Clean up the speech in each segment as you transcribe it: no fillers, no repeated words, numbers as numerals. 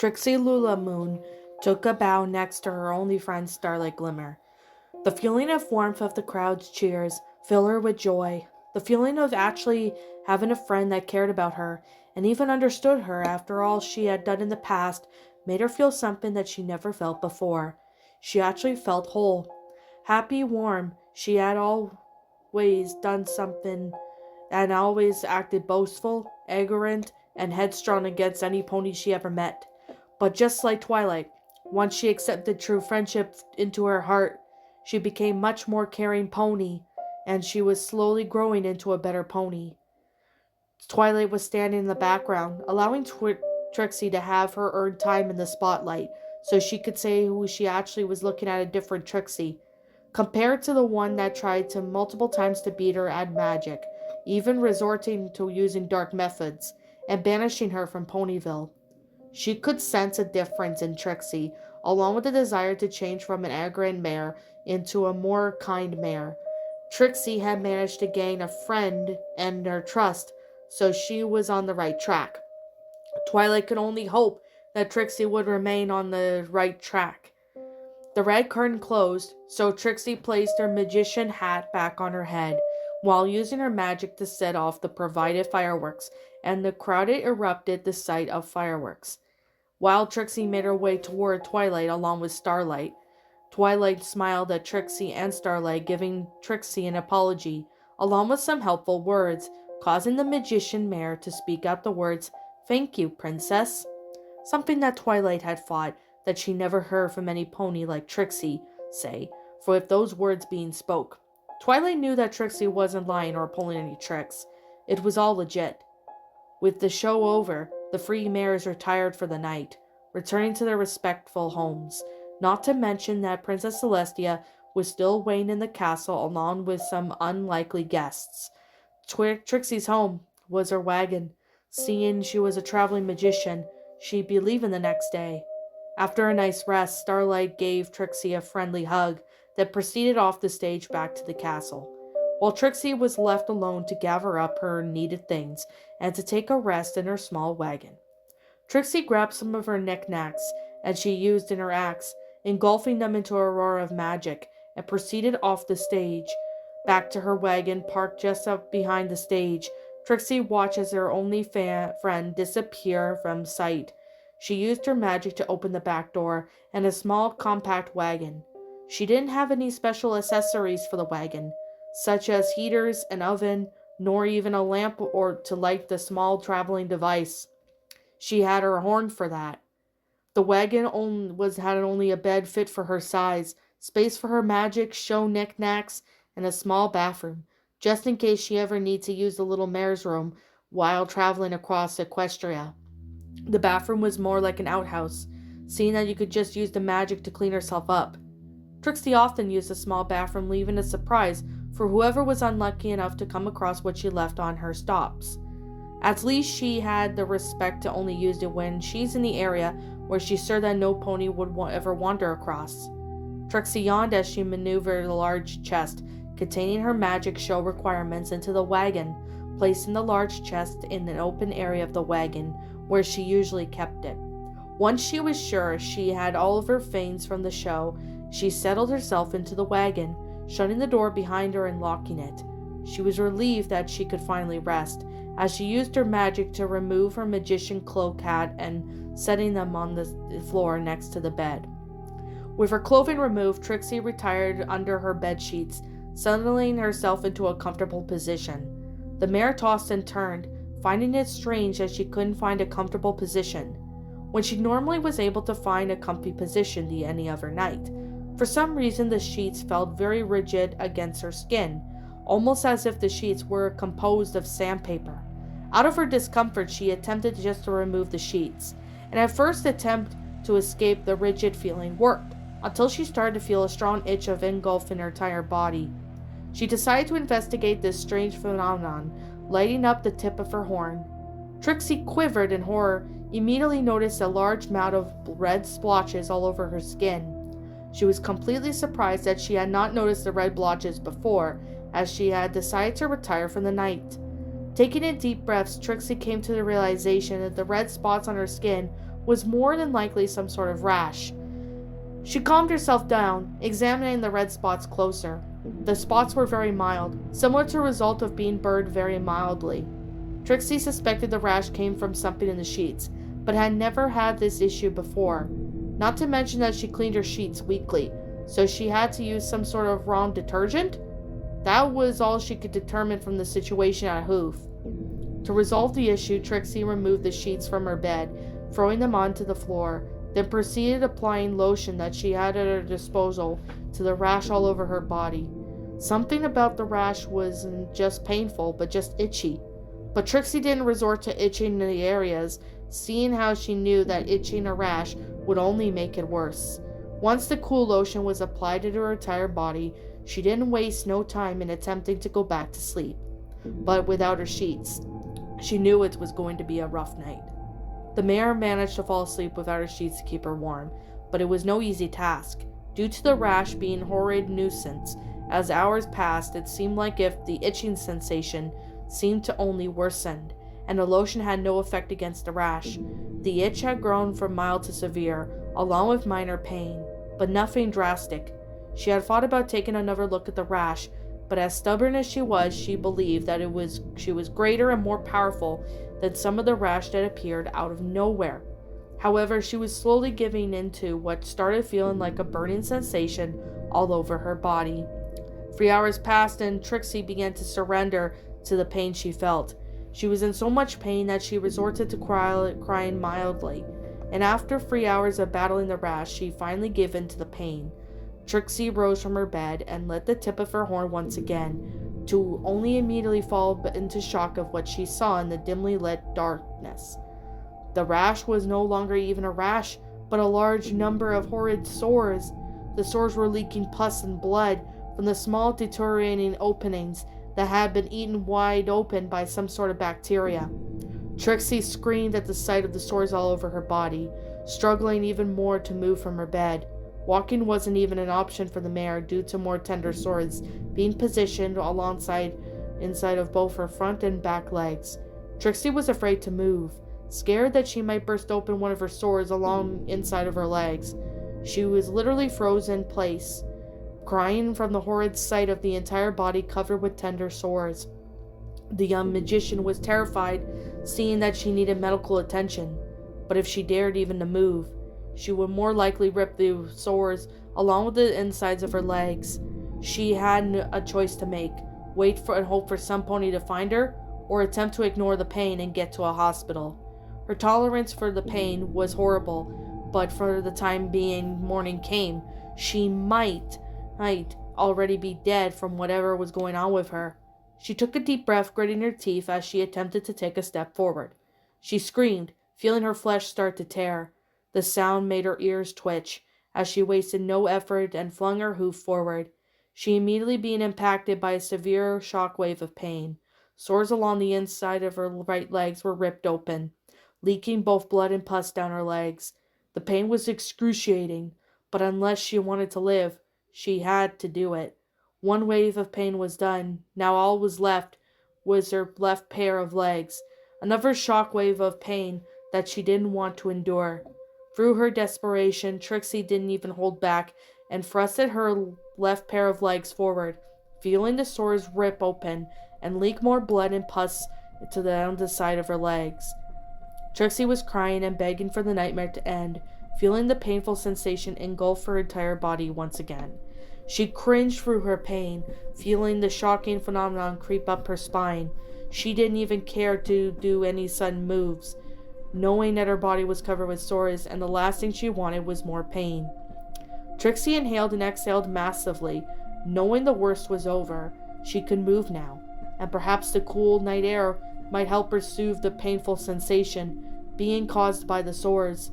Trixie Lulamoon took a bow next to her only friend Starlight Glimmer. The feeling of warmth of the crowd's cheers filled her with joy. The feeling of actually having a friend that cared about her and even understood her after all she had done in the past made her feel something that she never felt before. She actually felt whole, happy, warm. She had always done something and always acted boastful, arrogant, and headstrong against any pony she ever met. But just like Twilight, once she accepted true friendship into her heart, she became much more caring pony, and she was slowly growing into a better pony. Twilight was standing in the background, allowing Trixie to have her earned time in the spotlight, so she could say who she actually was looking at a different Trixie, compared to the one that tried to multiple times to beat her at magic, even resorting to using dark methods, and banishing her from Ponyville. She could sense a difference in Trixie, along with the desire to change from an arrogant mare into a more kind mare. Trixie had managed to gain a friend and her trust, so she was on the right track. Twilight could only hope that Trixie would remain on the right track. The red curtain closed, so Trixie placed her magician hat back on her head, while using her magic to set off the provided fireworks, and the crowd erupted the sight of fireworks. While Trixie made her way toward Twilight along with Starlight, Twilight smiled at Trixie and Starlight, giving Trixie an apology, along with some helpful words, causing the magician mare to speak out the words, "Thank you, princess," something that Twilight had thought that she never heard from any pony like Trixie say, for if those words being spoke. Twilight knew that Trixie wasn't lying or pulling any tricks. It was all legit. With the show over, the free mares retired for the night, returning to their respectful homes, not to mention that Princess Celestia was still waiting in the castle along with some unlikely guests. Trixie's home was her wagon. Seeing she was a traveling magician, she'd be leaving the next day. After a nice rest, Starlight gave Trixie a friendly hug that proceeded off the stage back to the castle, while Trixie was left alone to gather up her needed things and to take a rest in her small wagon. Trixie grabbed some of her knickknacks, and she used in her acts, engulfing them into a roar of magic, and proceeded off the stage. Back to her wagon, parked just up behind the stage, Trixie watched as her only friend disappear from sight. She used her magic to open the back door and a small compact wagon. She didn't have any special accessories for the wagon, such as heaters, an oven, nor even a lamp or to light the small traveling device. She had her horn for that. The wagon had only a bed fit for her size, space for her magic, show knickknacks, and a small bathroom, just in case she ever needed to use the little mare's room while traveling across Equestria. The bathroom was more like an outhouse, seeing that you could just use the magic to clean herself up. Trixie often used the small bathroom, leaving a surprise for whoever was unlucky enough to come across what she left on her stops. At least she had the respect to only use it when she's in the area where she's sure that no pony would ever wander across. Trixie yawned as she maneuvered a large chest containing her magic show requirements into the wagon, placing the large chest in an open area of the wagon where she usually kept it. Once she was sure she had all of her things from the show, she settled herself into the wagon, shutting the door behind her and locking it. She was relieved that she could finally rest, as she used her magic to remove her magician cloak hat and setting them on the floor next to the bed. With her clothing removed, Trixie retired under her bed sheets, settling herself into a comfortable position. The mare tossed and turned, finding it strange that she couldn't find a comfortable position, when she normally was able to find a comfy position any other night. For some reason, the sheets felt very rigid against her skin, almost as if the sheets were composed of sandpaper. Out of her discomfort, she attempted just to remove the sheets, and at first attempt to escape the rigid feeling worked, until she started to feel a strong itch of engulfing her entire body. She decided to investigate this strange phenomenon, lighting up the tip of her horn. Trixie quivered in horror, immediately noticed a large amount of red splotches all over her skin. She was completely surprised that she had not noticed the red blotches before, as she had decided to retire for the night. Taking in deep breaths, Trixie came to the realization that the red spots on her skin was more than likely some sort of rash. She calmed herself down, examining the red spots closer. The spots were very mild, similar to a result of being burned very mildly. Trixie suspected the rash came from something in the sheets, but had never had this issue before. Not to mention that she cleaned her sheets weekly, so she had to use some sort of wrong detergent? That was all she could determine from the situation at Hoof. To resolve the issue, Trixie removed the sheets from her bed, throwing them onto the floor, then proceeded applying lotion that she had at her disposal to the rash all over her body. Something about the rash wasn't just painful, but just itchy. But Trixie didn't resort to itching in the areas, seeing how she knew that itching a rash would only make it worse. Once the cool lotion was applied to her entire body, she didn't waste no time in attempting to go back to sleep. But without her sheets, she knew it was going to be a rough night. The mare managed to fall asleep without her sheets to keep her warm, but it was no easy task, due to the rash being a horrid nuisance. As hours passed, it seemed like if the itching sensation seemed to only worsen, and the lotion had no effect against the rash. The itch had grown from mild to severe, along with minor pain, but nothing drastic. She had thought about taking another look at the rash, but as stubborn as she was, she believed that she was greater and more powerful than some of the rash that appeared out of nowhere. However, she was slowly giving into what started feeling like a burning sensation all over her body. 3 hours passed and Trixie began to surrender to the pain she felt. She was in so much pain that she resorted to crying mildly, and after 3 hours of battling the rash, she finally gave in to the pain. Trixie rose from her bed and lit the tip of her horn once again, to only immediately fall into shock of what she saw in the dimly lit darkness. The rash was no longer even a rash, but a large number of horrid sores. The sores were leaking pus and blood from the small deteriorating openings that had been eaten wide open by some sort of bacteria. Trixie screamed at the sight of the sores all over her body, struggling even more to move from her bed. Walking wasn't even an option for the mare due to more tender sores being positioned inside of both her front and back legs. Trixie was afraid to move, scared that she might burst open one of her sores along inside of her legs. She was literally frozen in place, crying from the horrid sight of the entire body covered with tender sores. The young magician was terrified, seeing that she needed medical attention, but if she dared even to move, she would more likely rip the sores along with the insides of her legs. She had a choice to make: wait for and hope for some pony to find her, or attempt to ignore the pain and get to a hospital. Her tolerance for the pain was horrible, but for the time being morning came. She might already be dead from whatever was going on with her. She took a deep breath, gritting her teeth as she attempted to take a step forward. She screamed, feeling her flesh start to tear. The sound made her ears twitch as she wasted no effort and flung her hoof forward. She immediately being impacted by a severe shockwave of pain. Sores along the inside of her right legs were ripped open, leaking both blood and pus down her legs. The pain was excruciating, but unless she wanted to live, she had to do it. One wave of pain was done. Now all was left was her left pair of legs. Another shockwave of pain that she didn't want to endure. Through her desperation, Trixie didn't even hold back and thrusted her left pair of legs forward, feeling the sores rip open and leak more blood and pus to down the side of her legs. Trixie was crying and begging for the nightmare to end, feeling the painful sensation engulf her entire body once again. She cringed through her pain, feeling the shocking phenomenon creep up her spine. She didn't even care to do any sudden moves, knowing that her body was covered with sores and the last thing she wanted was more pain. Trixie inhaled and exhaled massively, knowing the worst was over. She could move now, and perhaps the cool night air might help her soothe the painful sensation being caused by the sores.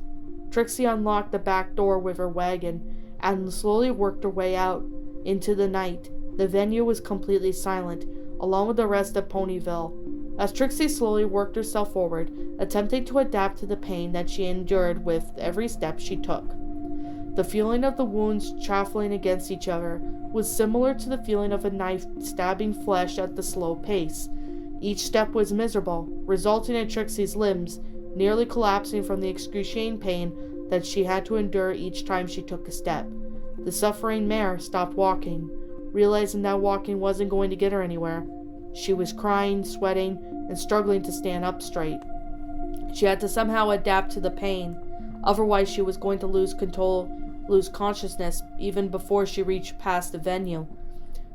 Trixie unlocked the back door with her wagon and slowly worked her way out into the night. The venue was completely silent, along with the rest of Ponyville. As Trixie slowly worked herself forward, attempting to adapt to the pain that she endured with every step she took. The feeling of the wounds chafing against each other was similar to the feeling of a knife stabbing flesh at the slow pace. Each step was miserable, resulting in Trixie's limbs nearly collapsing from the excruciating pain that she had to endure each time she took a step. The suffering mare stopped walking, realizing that walking wasn't going to get her anywhere. She was crying, sweating, and struggling to stand up straight. She had to somehow adapt to the pain, otherwise she was going to lose consciousness even before she reached past the venue.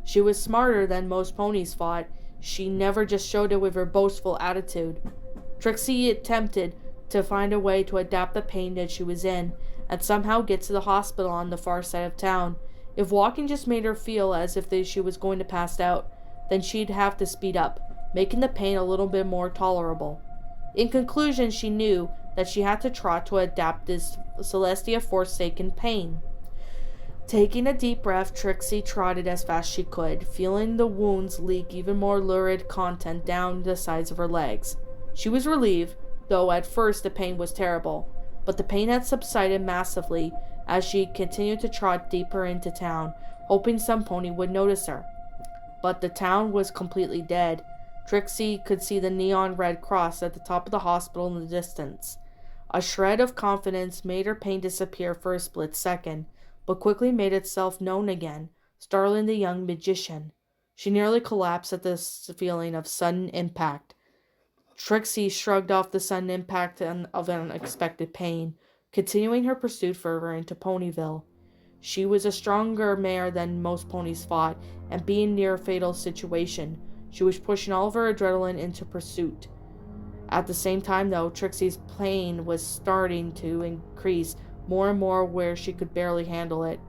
She was smarter than most ponies thought. She never just showed it with her boastful attitude. Trixie attempted to find a way to adapt the pain that she was in, and somehow get to the hospital on the far side of town. If walking just made her feel as if she was going to pass out, then she'd have to speed up, making the pain a little bit more tolerable. In conclusion, she knew that she had to trot to adapt this Celestia-forsaken pain. Taking a deep breath, Trixie trotted as fast as she could, feeling the wounds leak even more lurid content down the sides of her legs. She was relieved, though at first the pain was terrible, but the pain had subsided massively as she continued to trot deeper into town, hoping some pony would notice her. But the town was completely dead. Trixie could see the neon red cross at the top of the hospital in the distance. A shred of confidence made her pain disappear for a split second, but quickly made itself known again, startling the young magician. She nearly collapsed at this feeling of sudden impact. Trixie shrugged off the sudden impact of unexpected pain, continuing her pursuit further into Ponyville. She was a stronger mare than most ponies fought, and being near a fatal situation, she was pushing all of her adrenaline into pursuit. At the same time, though, Trixie's pain was starting to increase more and more where she could barely handle it.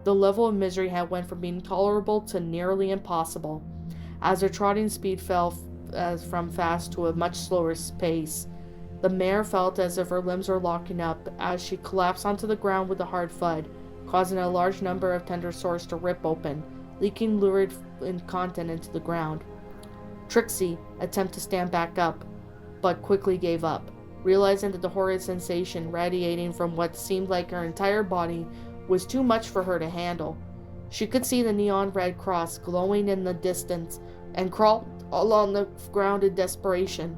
The level of misery had went from being tolerable to nearly impossible, as her trotting speed fell from fast to a much slower pace. The mare felt as if her limbs were locking up as she collapsed onto the ground with a hard thud, causing a large number of tender sores to rip open, leaking lurid content into the ground. Trixie attempted to stand back up, but quickly gave up, realizing that the horrid sensation radiating from what seemed like her entire body was too much for her to handle. She could see the neon red cross glowing in the distance and crawled along the ground in desperation,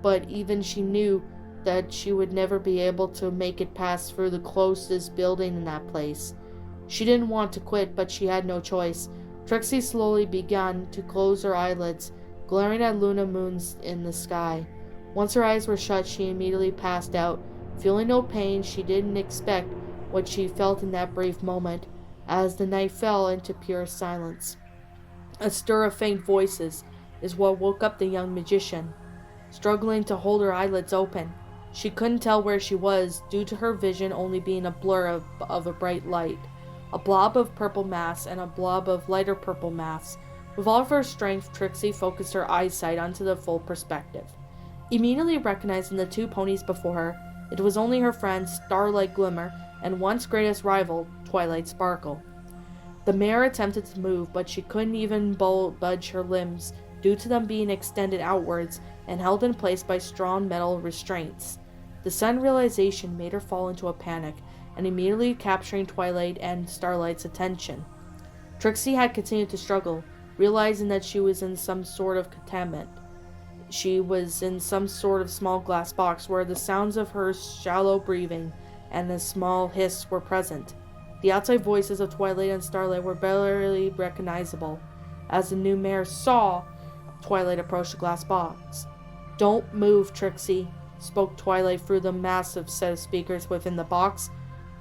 but even she knew that she would never be able to make it past through the closest building in that place. She didn't want to quit, but she had no choice. Trixie slowly began to close her eyelids, glaring at Luna moons in the sky. Once her eyes were shut, she immediately passed out, feeling no pain. She didn't expect what she felt in that brief moment, as the night fell into pure silence. A stir of faint voices is what woke up the young magician. Struggling to hold her eyelids open, she couldn't tell where she was, due to her vision only being a blur of a bright light, a blob of purple mass and a blob of lighter purple mass. With all of her strength, Trixie focused her eyesight onto the full perspective. Immediately recognizing the two ponies before her, it was only her friend Starlight Glimmer and once greatest rival, Twilight Sparkle. The mare attempted to move, but she couldn't even budge her limbs, due to them being extended outwards and held in place by strong metal restraints. The sudden realization made her fall into a panic, and immediately capturing Twilight and Starlight's attention. Trixie had continued to struggle, realizing that she was in some sort of containment. She was in some sort of small glass box where the sounds of her shallow breathing and a small hiss were present. The outside voices of Twilight and Starlight were barely recognizable. As the new mare saw Twilight approach the glass box. "Don't move, Trixie," spoke Twilight through the massive set of speakers within the box.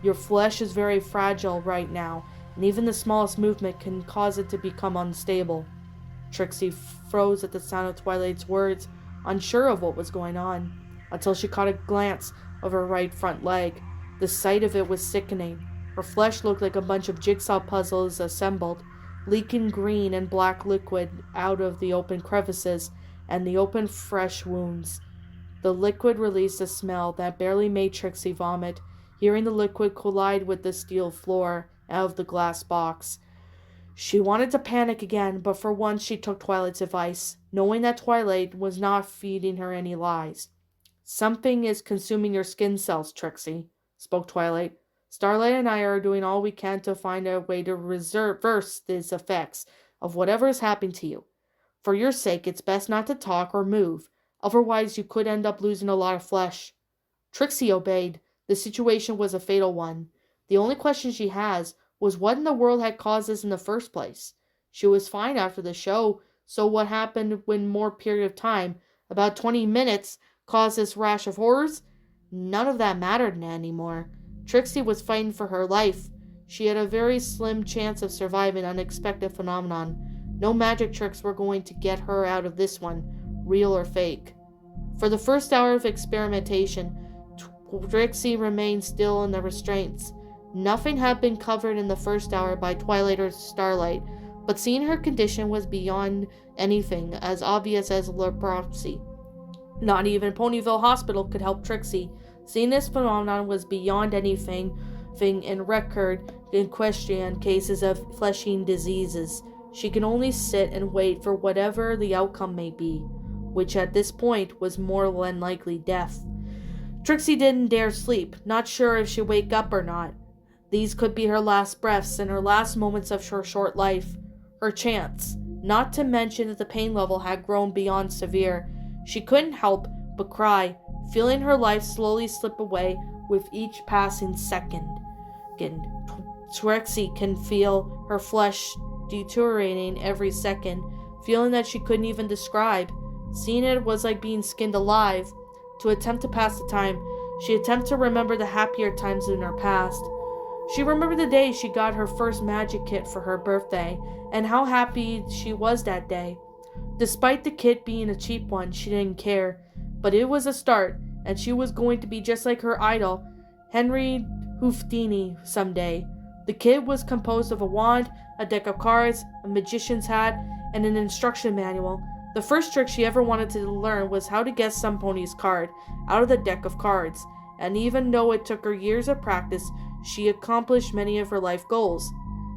"Your flesh is very fragile right now, and even the smallest movement can cause it to become unstable." Trixie froze at the sound of Twilight's words, unsure of what was going on, until she caught a glance of her right front leg. The sight of it was sickening. Her flesh looked like a bunch of jigsaw puzzles assembled, leaking green and black liquid out of the open crevices and the open fresh wounds. The liquid released a smell that barely made Trixie vomit, hearing the liquid collide with the steel floor of the glass box. She wanted to panic again, but for once she took Twilight's advice, knowing that Twilight was not feeding her any lies. "Something is consuming your skin cells, Trixie," spoke Twilight. "Starlight and I are doing all we can to find a way to reverse these effects of whatever is happening to you. For your sake, it's best not to talk or move. Otherwise, you could end up losing a lot of flesh." Trixie obeyed. The situation was a fatal one. The only question she has was what in the world had caused this in the first place. She was fine after the show, so what happened when more period of time, about 20 minutes, caused this rash of horrors? None of that mattered anymore. Trixie was fighting for her life. She had a very slim chance of surviving an unexpected phenomenon. No magic tricks were going to get her out of this one, real or fake. For the first hour of experimentation, Trixie remained still in the restraints. Nothing had been covered in the first hour by Twilight or Starlight, but seeing her condition was beyond anything as obvious as leprosy. Not even Ponyville Hospital could help Trixie. Seeing this phenomenon was beyond anything in record in question cases of flesh-eating diseases. She could only sit and wait for whatever the outcome may be, which at this point was more than likely death. Trixie didn't dare sleep, not sure if she'd wake up or not. These could be her last breaths and her last moments of her short life. Her chance. Not to mention that the pain level had grown beyond severe. She couldn't help but cry, feeling her life slowly slip away with each passing second. Trixie can feel her flesh deteriorating every second, feeling that she couldn't even describe. Seeing it was like being skinned alive. To attempt to pass the time, she attempted to remember the happier times in her past. She remembered the day she got her first magic kit for her birthday, and how happy she was that day. Despite the kit being a cheap one, she didn't care. But it was a start, and she was going to be just like her idol, Henry Houdini, someday. The kit was composed of a wand, a deck of cards, a magician's hat, and an instruction manual. The first trick she ever wanted to learn was how to guess some pony's card out of the deck of cards, and even though it took her years of practice, she accomplished many of her life goals.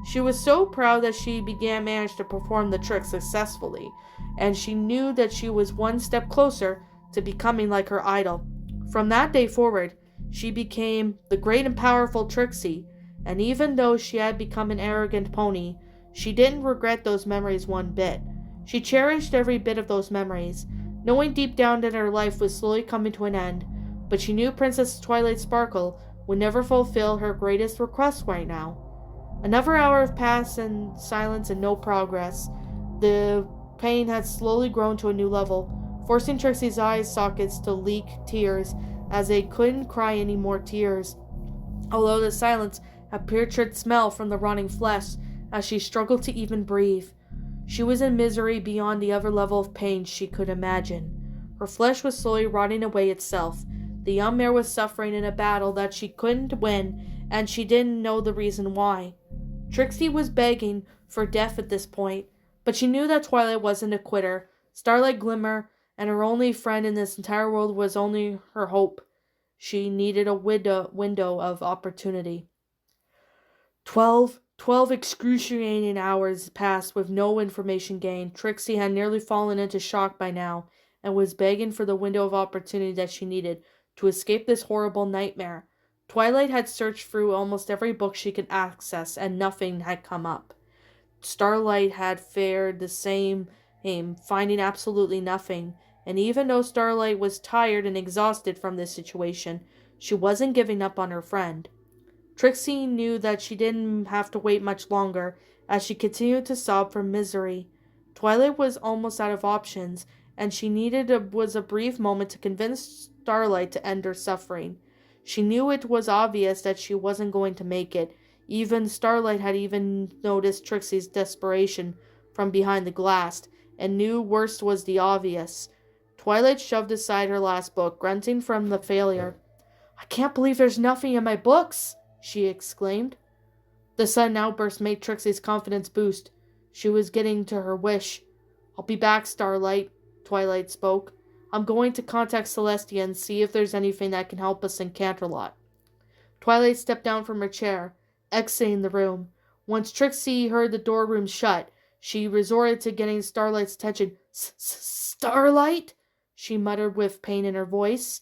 She was so proud that she managed to perform the trick successfully, and she knew that she was one step closer to becoming like her idol. From that day forward, she became the great and powerful Trixie, and even though she had become an arrogant pony, she didn't regret those memories one bit. She cherished every bit of those memories, knowing deep down that her life was slowly coming to an end, but she knew Princess Twilight Sparkle would never fulfill her greatest request right now. Another hour had passed in silence and no progress. The pain had slowly grown to a new level, forcing Trixie's eye sockets to leak tears as they couldn't cry any more tears. Although the silence had putrid smell from the rotting flesh as she struggled to even breathe. She was in misery beyond the other level of pain she could imagine. Her flesh was slowly rotting away itself. The young mare was suffering in a battle that she couldn't win, and she didn't know the reason why. Trixie was begging for death at this point, but she knew that Twilight wasn't a quitter. Starlight Glimmer and her only friend in this entire world was only her hope. She needed a window of opportunity. 12 excruciating hours passed with no information gained. Trixie had nearly fallen into shock by now, and was begging for the window of opportunity that she needed to escape this horrible nightmare. Twilight had searched through almost every book she could access, and nothing had come up. Starlight had fared the same, finding absolutely nothing, and even though Starlight was tired and exhausted from this situation, she wasn't giving up on her friend. Trixie knew that she didn't have to wait much longer, as she continued to sob from misery. Twilight was almost out of options, and she needed a brief moment to convince Starlight to end her suffering. She knew it was obvious that she wasn't going to make it. Even Starlight had even noticed Trixie's desperation from behind the glass, and knew worst was the obvious. Twilight shoved aside her last book, grunting from the failure. "I can't believe there's nothing in my books!" she exclaimed. The sudden outburst made Trixie's confidence boost. She was getting to her wish. "I'll be back, Starlight," Twilight spoke. "I'm going to contact Celestia and see if there's anything that can help us in Canterlot." Twilight stepped down from her chair, exiting the room. Once Trixie heard the doorroom shut, she resorted to getting Starlight's attention. "Starlight?" she muttered with pain in her voice.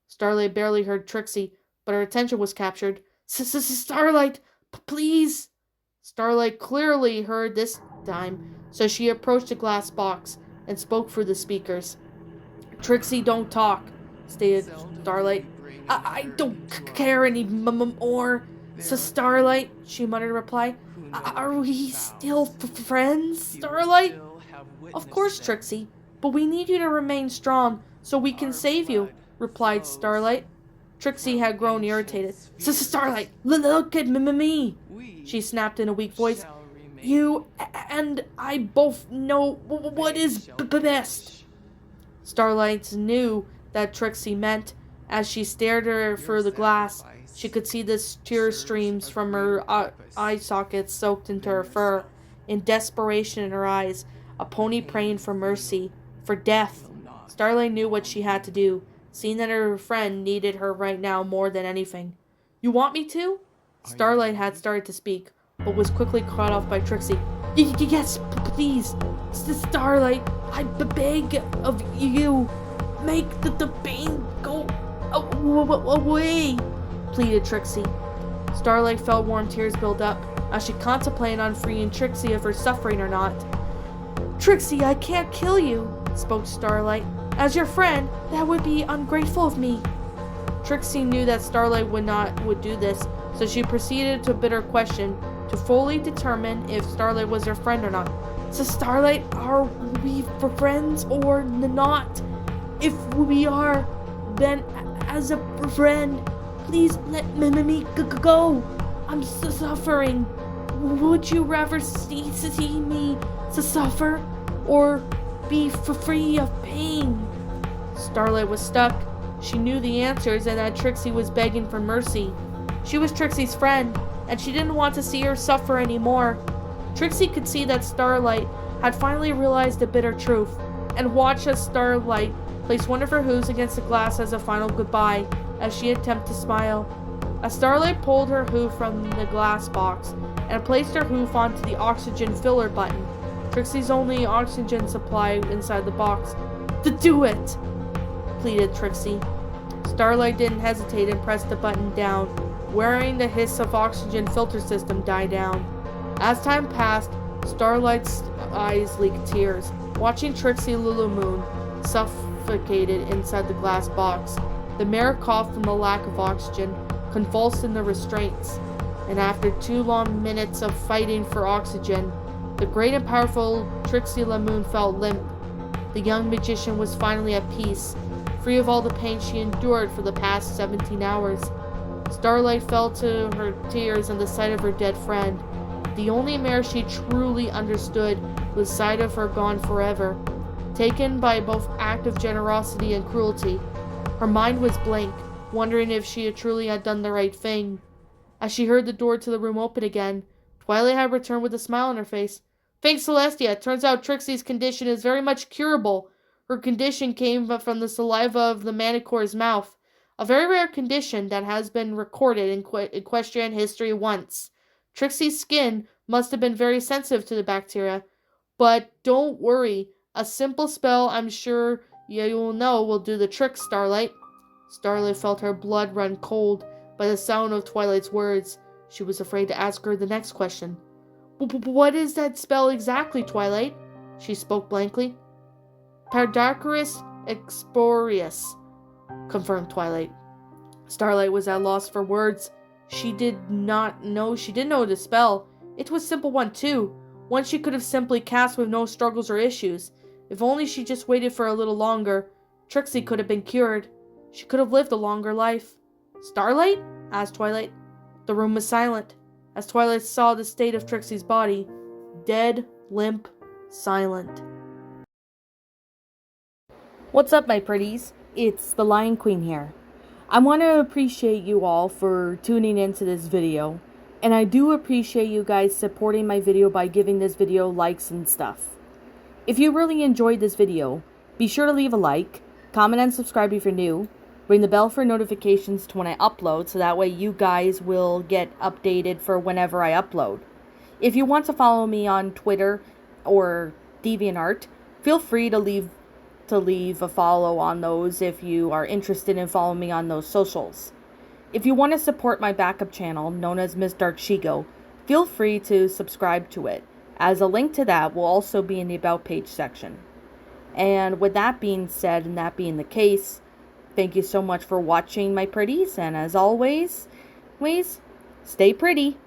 Starlight barely heard Trixie, but her attention was captured. "Starlight, please!" Starlight clearly heard this time, so she approached the glass box and spoke through the speakers. Trixie, don't talk, stated Starlight. I don't care anymore, says Starlight, she muttered in reply. Are we still friends, Starlight? Of course, Trixie, but we need you to remain strong so we can save you, replied Starlight. Trixie had grown irritated. Starlight, look at me, she snapped in a weak voice. You and I both know what is best. Starlight knew that Trixie meant. As she stared at her through the glass, she could see the tear streams from her eye sockets soaked into her fur. In desperation in her eyes, a pony praying for mercy, for death. Starlight knew what she had to do, seeing that her friend needed her right now more than anything. You want me to? Starlight had started to speak, but was quickly cut off by Trixie. Yes, please. Starlight, I beg of you. Make the pain go away, pleaded Trixie. Starlight felt warm tears build up as she contemplated on freeing Trixie of her suffering or not. Trixie, I can't kill you, spoke Starlight. As your friend, that would be ungrateful of me. Trixie knew that Starlight would do this, so she proceeded to bid her question to fully determine if Starlight was her friend or not. So Starlight, are we friends or not? If we are, then as a friend, please let me go. I'm suffering. Would you rather see me suffer or be free of pain? Starlight was stuck. She knew the answers and that Trixie was begging for mercy. She was Trixie's friend, and she didn't want to see her suffer anymore. Trixie could see that Starlight had finally realized the bitter truth, and watched as Starlight placed one of her hooves against the glass as a final goodbye, as she attempted to smile. As Starlight pulled her hoof from the glass box, and placed her hoof onto the oxygen filler button, Trixie's only oxygen supply inside the box. Do it, pleaded Trixie. Starlight didn't hesitate and pressed the button down, wherein the hiss of oxygen filter system died down. As time passed, Starlight's eyes leaked tears, watching Trixie Lulumoon suffocated inside the glass box. The mare coughed from the lack of oxygen, convulsed in the restraints, and after 2 long minutes of fighting for oxygen, the great and powerful Trixie Lulumoon felt limp. The young magician was finally at peace, free of all the pain she endured for the past 17 hours. Starlight fell to her tears in the sight of her dead friend. The only mare she truly understood was sight of her gone forever, taken by both act of generosity and cruelty. Her mind was blank, wondering if she truly had done the right thing. As she heard the door to the room open again, Twilight had returned with a smile on her face. Thanks, Celestia. It turns out Trixie's condition is very much curable. Her condition came from the saliva of the Manicore's mouth, a very rare condition that has been recorded in equestrian history once. Trixie's skin must have been very sensitive to the bacteria. But don't worry, a simple spell I'm sure you will know will do the trick, Starlight. Starlight felt her blood run cold by the sound of Twilight's words. She was afraid to ask her the next question. What is that spell exactly, Twilight? She spoke blankly. Pardacarus Exporius, confirmed Twilight. Starlight was at loss for words. She did know the spell. It was a simple one, too. One she could have simply cast with no struggles or issues. If only she just waited for a little longer, Trixie could have been cured. She could have lived a longer life. Starlight? Asked Twilight. The room was silent, as Twilight saw the state of Trixie's body. Dead, limp, silent. What's up, my pretties? It's the Lion Queen here. I want to appreciate you all for tuning into this video, and I do appreciate you guys supporting my video by giving this video likes and stuff. If you really enjoyed this video, be sure to leave a like, comment and subscribe if you're new, ring the bell for notifications to when I upload so that way you guys will get updated for whenever I upload. If you want to follow me on Twitter or DeviantArt, feel free to leave a follow on those if you are interested in following me on those socials. If you want to support my backup channel, known as Miss Dark Shigo, feel free to subscribe to it, as a link to that will also be in the About page section. And with that being said, and that being the case, thank you so much for watching, my pretties. And as always, stay pretty.